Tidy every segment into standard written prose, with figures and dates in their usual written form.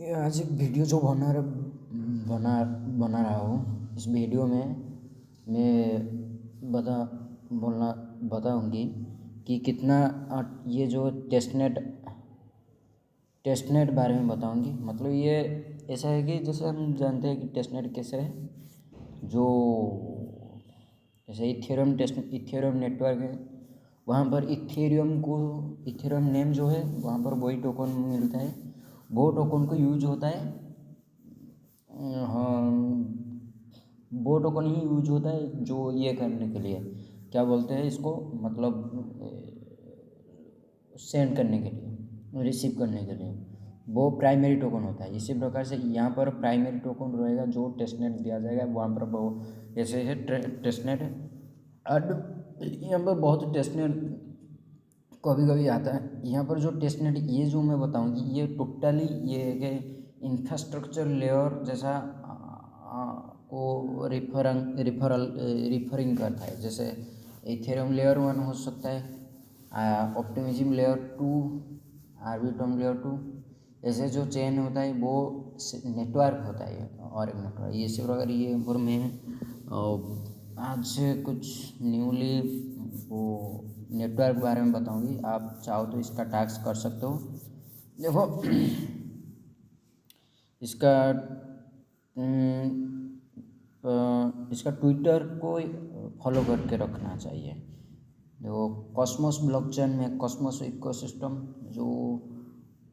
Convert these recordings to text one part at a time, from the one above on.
ये आज एक वीडियो जो बना बना रहा हूँ। इस वीडियो में मैं बताऊंगी कि कितना ये जो टेस्टनेट बारे में बताऊंगी। मतलब ये ऐसा है कि जैसे हम जानते हैं कि टेस्टनेट कैसे है। जो जैसे इथेरियम नेटवर्क है, वहाँ पर इथेरियम नेम जो है वहाँ पर वही टोकन मिलता है। वो टोकन को यूज होता है, हाँ, वो टोकन ही यूज होता है जो ये करने के लिए क्या बोलते हैं इसको, मतलब सेंड करने के लिए, रिसीव करने के लिए वो प्राइमरी टोकन होता है। इसी प्रकार से यहाँ पर प्राइमरी टोकन रहेगा जो टेस्टनेट दिया जाएगा, वहाँ पर वो ऐसे है टेस्टनेट है। अब यहाँ पर बहुत टेस्टनेट कभी कभी आता है। यहाँ पर जो टेस्टनेट ये जो मैं बताऊँगी ये टोटली ये है कि इंफ्रास्ट्रक्चर लेयर जैसा को रिफरिंग करता है। जैसे इथेरियम लेयर 1 हो सकता है, ऑप्टिमिज्म लेयर 2, आर्बिट्रम लेयर 2, ऐसे जो चेन होता है वो नेटवर्क होता है और एक नेटवर्क। ये इसी प्रकार ये पर मैं आज से कुछ न्यूली वो नेटवर्क के बारे में बताऊंगी। आप चाहो तो इसका टास्क कर सकते हो। देखो इसका इसका ट्विटर को फॉलो करके रखना चाहिए। देखो कॉस्मोस ब्लॉकचेन में कॉस्मोस इकोसिस्टम जो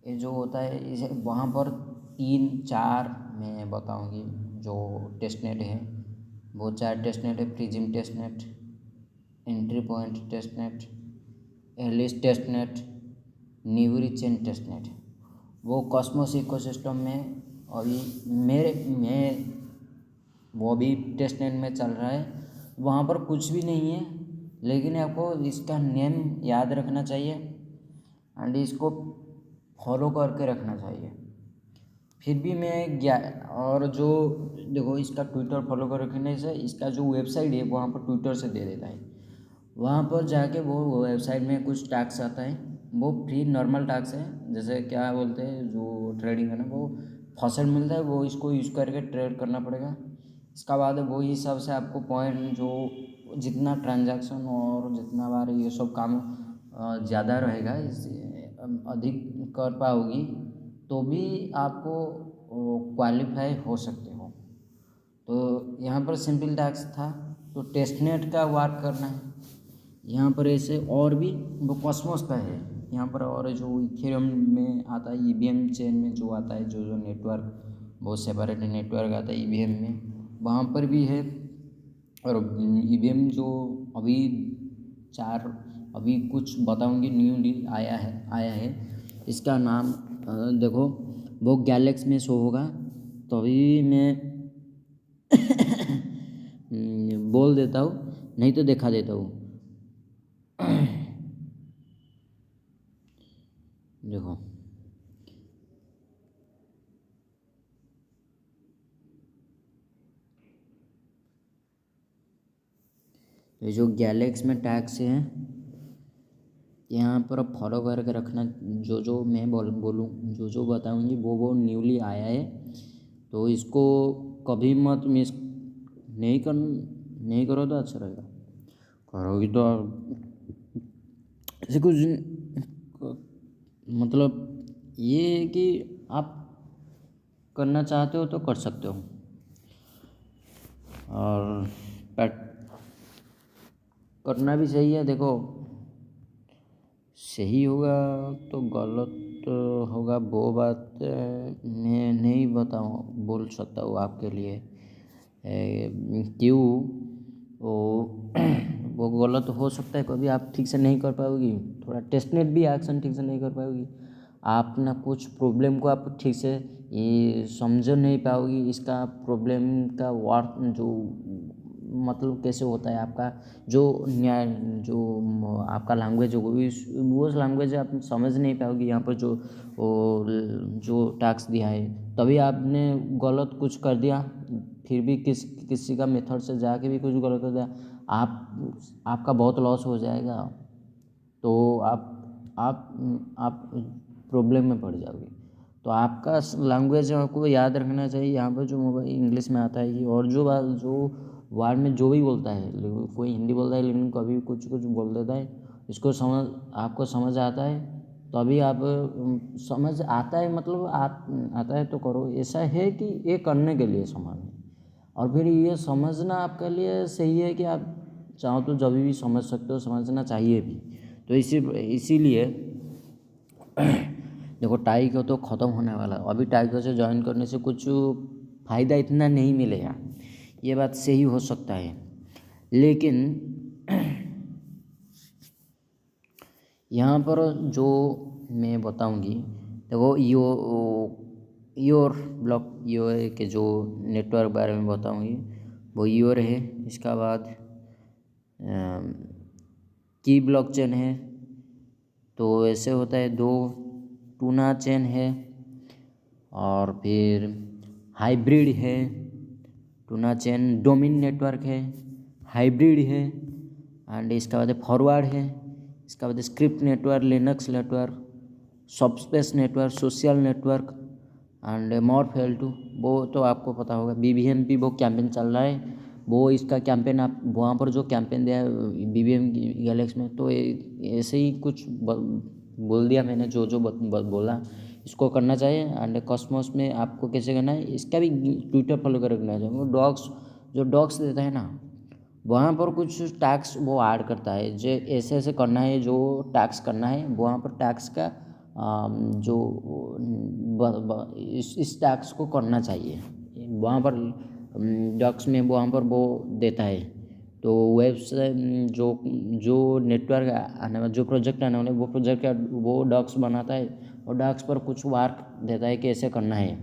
ये जो होता है इसे वहाँ पर 3-4 मैं बताऊंगी जो टेस्टनेट है। वो 4 टेस्टनेट है: Prism testnet, entry point testnet, Elys testnet, न्यूरी चेन टेस्टनेट। वो कॉस्मोस इकोसिस्टम में अभी मैं वो भी टेस्टनेट में चल रहा है। वहाँ पर कुछ भी नहीं है, लेकिन आपको इसका नेम याद रखना चाहिए एंड इसको फॉलो करके रखना चाहिए। फिर भी मैं गया और जो देखो इसका ट्विटर फॉलो कर रखने से इसका जो वेबसाइट है वहाँ पर ट्विटर से दे देता है। वहाँ पर जाके वो वेबसाइट में कुछ टैक्स आता है, वो फ्री नॉर्मल टैक्स है। जैसे क्या बोलते हैं जो ट्रेडिंग है ना, वो फसल मिलता है, वो इसको यूज़ करके ट्रेड करना पड़ेगा। इसका बाद वो हिसाब से आपको पॉइंट जो जितना ट्रांजैक्शन और जितना बार ये सब काम ज़्यादा रहेगा, अधिक कर पाओगी तो भी आपको क्वालिफाई हो सकते हो। तो यहाँ पर सिंपल टास्क था, तो टेस्टनेट का वर्क करना है। यहाँ पर ऐसे और भी वो कॉस्मोस का है यहाँ पर, और जो इथेरियम में आता है ईवीएम चेन में जो आता है जो नेटवर्क, बहुत सेपरेट नेटवर्क आता है ईवीएम में, वहाँ पर भी है। और ईवीएम जो अभी 4 अभी कुछ बताऊंगी न्यू आया है इसका नाम देखो वो गैलेक्स में शो होगा, तो अभी मैं बोल देता हूँ, नहीं तो दिखा देता हूँ। देखो ये जो गैलेक्स में टैग्स हैं यहाँ पर फॉलो करके रखना। जो जो मैं बोलूँ जो जो बताऊँगी वो न्यूली आया है, तो इसको कभी मत मिस नहीं करो तो अच्छा रहेगा। करोगी तो ऐसे कुछ मतलब ये है कि आप करना चाहते हो तो कर सकते हो। और करना भी सही है। देखो सही होगा तो गलत होगा वो बात मैं नहीं बोल सकता हूँ आपके लिए। क्यों वो वो गलत हो सकता है, कभी आप ठीक से नहीं कर पाओगी, थोड़ा टेस्टनेट भी एक्शन ठीक से नहीं कर पाओगी, आप ना कुछ प्रॉब्लम को आप ठीक से ये समझ नहीं पाओगी। इसका प्रॉब्लम का वर्क जो मतलब कैसे होता है, आपका जो न्याय जो आपका लैंग्वेज हो वो लैंग्वेज आप समझ नहीं पाओगी। यहाँ पर जो टास्क दिया है तभी आपने गलत कुछ कर दिया, फिर भी किसी का मेथड से जाके भी कुछ गलत कर दिया, आपका बहुत लॉस हो जाएगा। तो आप प्रॉब्लम में पड़ जाओगे। तो आपका लैंग्वेज आपको याद रखना चाहिए। यहाँ पर जो मोबाइल इंग्लिश में आता है कि और जो बात जो वर्ड में जो भी बोलता है, कोई हिंदी बोलता है लेकिन कभी कुछ कुछ बोल देता है, इसको समझ आपको समझ आता है तो अभी आप समझ आता है मतलब आता है तो करो। ऐसा है कि ये करने के लिए समान है, और फिर ये समझना आपके लिए सही है कि आप चाहो तो जब भी समझ सकते हो, समझना चाहिए भी। तो इसीलिए देखो टाई को तो ख़त्म होने वाला है, अभी टाई को से ज्वाइन करने से कुछ फ़ायदा इतना नहीं मिलेगा, ये बात सही हो सकता है। लेकिन यहाँ पर जो मैं बताऊँगी देखो योर ब्लॉक यो के जो नेटवर्क बारे में बताऊँगी वो योर है। इसका बाद की ब्लॉकचेन है, तो ऐसे होता है। दो टूना चेन है, और फिर हाइब्रिड है। टूना चेन डोमेन नेटवर्क है, हाइब्रिड है, एंड इसका बाद फॉरवर्ड है। इसका बाद script network, Linux network, subspace network, social network and morph L2। वो तो आपको पता होगा। BBMP वो कैंपेन चल रहा है, वो इसका कैंपेन आप वहाँ पर जो कैंपेन दिया है BBM गैलेक्स में, तो ऐसे ही कुछ बोल दिया मैंने जो जो बोला, इसको करना चाहिए। एंड कॉस्मोस में आपको कैसे करना है, इसका भी ट्विटर फॉलो कर रखना चाहिए। वो डॉक्स देता है ना, वहाँ पर कुछ टैक्स वो ऐड करता है, जो ऐसे ऐसे करना है, जो टैक्स करना है वहाँ पर टैक्स का जो इस टैक्स को करना चाहिए वहाँ पर डॉक्स में, वहाँ पर वो देता है। तो वेबसाइट जो जो नेटवर्क आने वाला, जो प्रोजेक्ट आने वाले, वो प्रोजेक्ट का वो डॉक्स बनाता है, और डॉक्स पर कुछ वर्क देता है कि ऐसे करना है,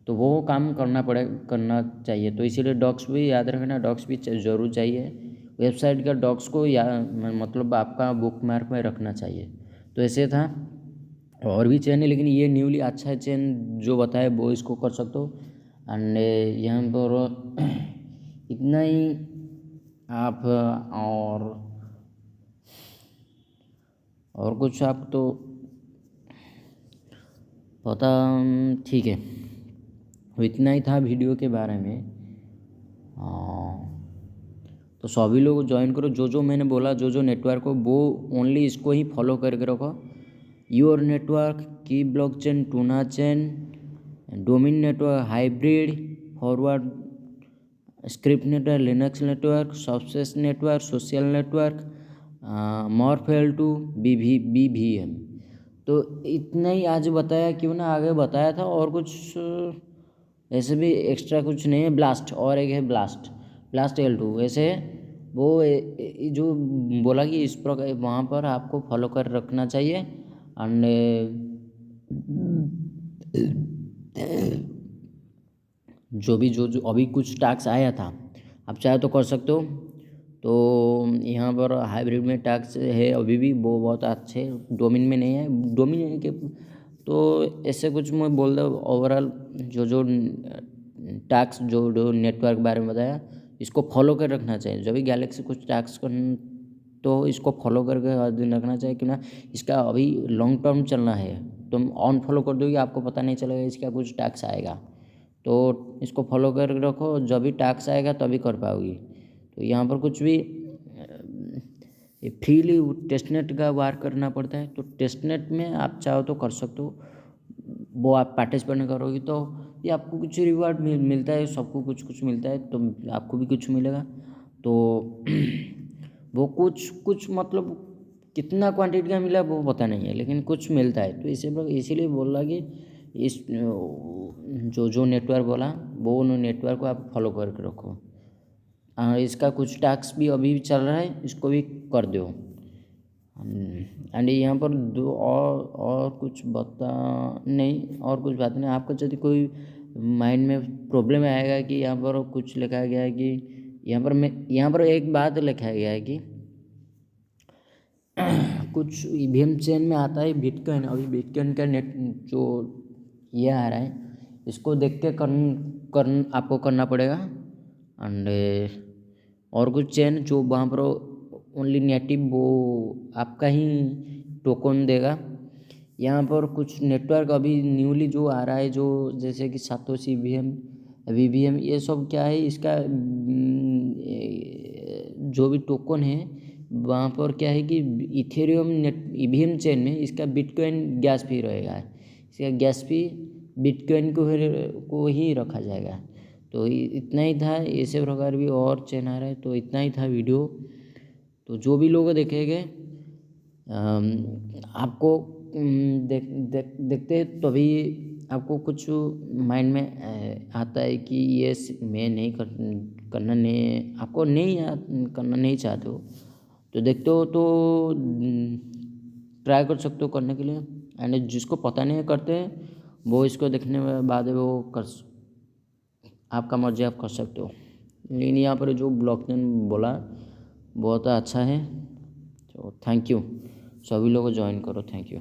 तो वो काम करना चाहिए। तो इसीलिए डॉक्स भी याद रखना, डॉक्स भी ज़रूर चाहिए। वेबसाइट का डॉक्स को मतलब आपका बुक मार्क में रखना चाहिए। तो ऐसे था, और भी चेन है लेकिन ये न्यूली अच्छा चेन जो बताए वो इसको कर सकते हो। एंड यहाँ पर इतना ही आप, और कुछ आप तो पता, ठीक है। तो इतना ही था वीडियो के बारे में। तो सभी लोग ज्वाइन करो, जो जो मैंने बोला, जो जो नेटवर्क हो वो ओनली इसको ही फॉलो करके रखो। Your network, Ki blockchain, Tuna chain, domain network, hybrid, forward, script network, Linux network, सबसेस network, social network, morph L2, BVM। तो इतना ही आज बताया, क्यों ना आगे बताया था। और कुछ ऐसे भी एक्स्ट्रा कुछ नहीं है। ब्लास्ट और एक है ब्लास्ट L2 वैसे वो जो बोला कि इस प्रकार वहाँ पर आपको फॉलो कर रखना चाहिए। एंड जो अभी कुछ टैक्स आया था, आप चाहे तो कर सकते हो। तो यहाँ पर हाइब्रिड में टैक्स है अभी भी, वो बहुत अच्छे। डोमेन में नहीं है, डोमेन के तो ऐसे कुछ मैं बोल दूँ ओवरऑल जो टैक्स जो नेटवर्क बारे में बताया, इसको फॉलो कर रखना चाहिए। जब भी गैलेक्सी कुछ टैक्स तो इसको फॉलो करके हर दिन रखना चाहिए, कि ना इसका अभी लॉन्ग टर्म चलना है। तुम ऑन फॉलो कर दोगे, आपको पता नहीं चलेगा इसका कुछ टैक्स आएगा। तो इसको फॉलो कर रखो, जब भी टैक्स आएगा तभी कर पाओगी। तो यहाँ पर कुछ भी फ्रीली टेस्टनेट का वार करना पड़ता है। तो टेस्टनेट में आप चाहो तो कर सकते हो, वो आप पार्टिसिपेट करोगे तो ये आपको कुछ रिवार्ड मिलता है। सबको कुछ कुछ मिलता है, तो आपको भी कुछ मिलेगा। तो वो कुछ मतलब कितना क्वांटिटी का मिला वो पता नहीं है, लेकिन कुछ मिलता है। तो इसीलिए बोल रहा कि इस जो नेटवर्क बोला वो नेटवर्क को आप फॉलो करके रखो। इसका कुछ टैक्स भी अभी भी चल रहा है, इसको भी कर दो। एंड यहाँ पर दो और कुछ बता नहीं, और कुछ बात नहीं। आपको यदि कोई माइंड में प्रॉब्लम आएगा कि यहाँ पर कुछ लिखा गया है कि यहाँ पर एक बात लिखा गया है कि कुछ ईवीएम चेन में आता है बिटकॉइन। अभी बिटकॉइन का नेट जो ये आ रहा है, इसको देख के आपको करना पड़ेगा। एंड और कुछ चेन जो वहाँ पर ओनली नेटिव वो आपका ही टोकन देगा, यहाँ पर कुछ नेटवर्क अभी न्यूली जो आ रहा है, जो जैसे कि सातोशी वीवीएम, ये सब क्या है, इसका जो भी टोकन है वहाँ पर क्या है कि इथेरियम नेट ईवीएम चेन में इसका बिटकॉइन गैस फी रहेगा, इसका गैस फी बिटकॉइन को ही रखा जाएगा। तो इतना ही था, ऐसे प्रकार भी और चेन आ रहा है। तो इतना ही था वीडियो। तो जो भी लोग देखेंगे आपको देखते तभी आपको कुछ माइंड में आता है कि ये मैं नहीं करना नहीं, आपको नहीं करना नहीं चाहते हो तो देखते हो तो ट्राई कर सकते हो करने के लिए। एंड जिसको पता नहीं करते वो इसको देखने के बाद वो आपका मर्जी, आप कर सकते हो। लेकिन यहाँ पर जो ब्लॉकचेन बोला बहुत अच्छा है। तो थैंक यू, सभी लोग ज्वाइन करो। Thank you.